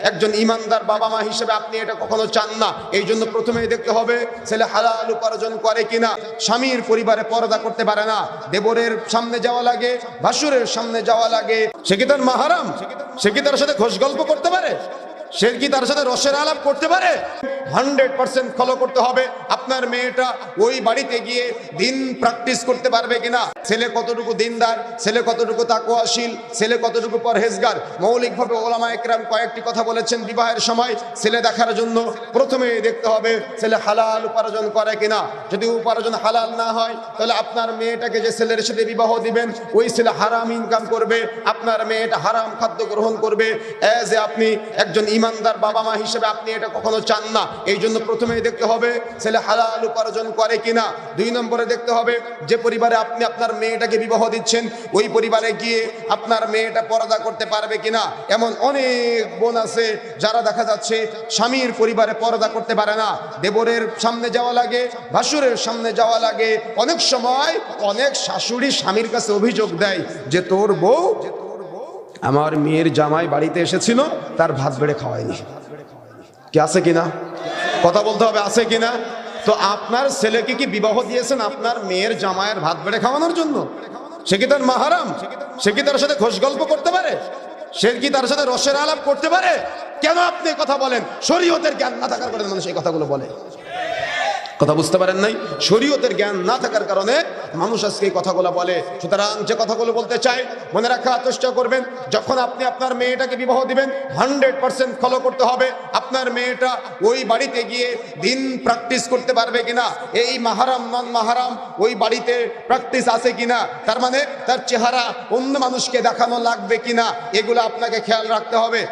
একজন ইমানদার বাবা মা হিসেবে আপনি এটা কখনো চান না। এই জন্য প্রথমেই দেখতে হবে ছেলে হালাল উপার্জন করে কিনা। স্বামীর পরিবারে পর্দা করতে পারে না, দেবরের সামনে যাওয়া লাগে, ভাসুরের সামনে যাওয়া লাগে। সে কি তার মাহারাম? সে কি তার সাথে খোশ গল্প করতে পারে? সে কি তার সাথে রসের আলাপ করতে পারে? 100% ফলো করতে হবে। আপনার মেয়েটা ওই বাড়িতে গিয়ে দিন প্র্যাকটিস করতে পারবে কিনা, ছেলে কতটুকু দিনদার, ছেলে কতটুকু তাকওয়াশীল, ছেলে কতটুকু পরহেজগার। মৌলিকভাবে ওলামা একরাম কয়েকটি কথা বলেছেন বিবাহের সময় ছেলে দেখার জন্য। প্রথমে দেখতে হবে ছেলে হালাল উপার্জন করে কিনা। যদি উপার্জন হালাল না হয় তাহলে আপনার মেয়েটাকে যে ছেলের সাথে বিবাহ দিবেন ওই ছেলে হারাম ইনকাম করবে, আপনার মেয়েটা হারাম খাদ্য গ্রহণ করবে। এজ এ আপনি একজন ইমানদার বাবা মা হিসেবে আপনি এটা কখনো চান না। এই জন্য প্রথমেই দেখতে হবে ছেলে হালাল উপার্জন করে কিনা। 2 নম্বরে দেখতে হবে যে পরিবারে আপনি আপনার মেয়েটাকে বিবাহ দিচ্ছেন ওই পরিবারে গিয়ে আপনার মেয়েটা পর্দা করতে পারবে কিনা। এমন অনেক বোন আছে যারা দেখা যাচ্ছে স্বামীর পরিবারে পর্দা করতে পারে না, দেবরের সামনে যাওয়া লাগে, ভাসুরের সামনে যাওয়া লাগে। অনেক সময় অনেক শাশুড়ি স্বামীর কাছে অভিযোগ দেয় যে তোর বউ আমার মেয়ের জামাই বাড়িতে এসেছিল, তার ভাত বেড়ে খাওয়ায়নি। কি আছে কিনা? কথা বলতে হবে, আছে কিনা? তো আপনার ছেলেকে কি বিবাহ দিয়েছেন আপনার মেয়ের জামাইয়ের ভাত বেড়ে খাওয়ানোর জন্য? সে কি তার মাহারাম? সে কি তার সাথে খোশ গল্প করতে পারে? সে কি তার সাথে রসের আলাপ করতে পারে? কেন আপনি কথা বলেন? শরীয়তের জ্ঞান না থাকার কারণে মানুষ এই কথাগুলো বলে। কথা বুঝতে পারেন নাই? শরীয়তের জ্ঞান না থাকার কারণে মানুষ আজকে এই কথাগুলো বলে। সুতরাং যে কথাগুলো বলতে চাই মনে রাখার চেষ্টা করবেন। যখন আপনি আপনার মেয়েটাকে বিবাহ দিবেন 100% ফলো করতে হবে আপনার মেয়েটা ওই বাড়িতে গিয়ে দিন প্র্যাকটিস করতে পারবে কিনা। এই মাহারাম নন মাহারাম ওই বাড়িতে প্র্যাকটিস আছে কিনা, তার মানে তার চেহারা অন্য মানুষকে দেখানো লাগবে কিনা, এগুলো আপনাকে খেয়াল রাখতে হবে।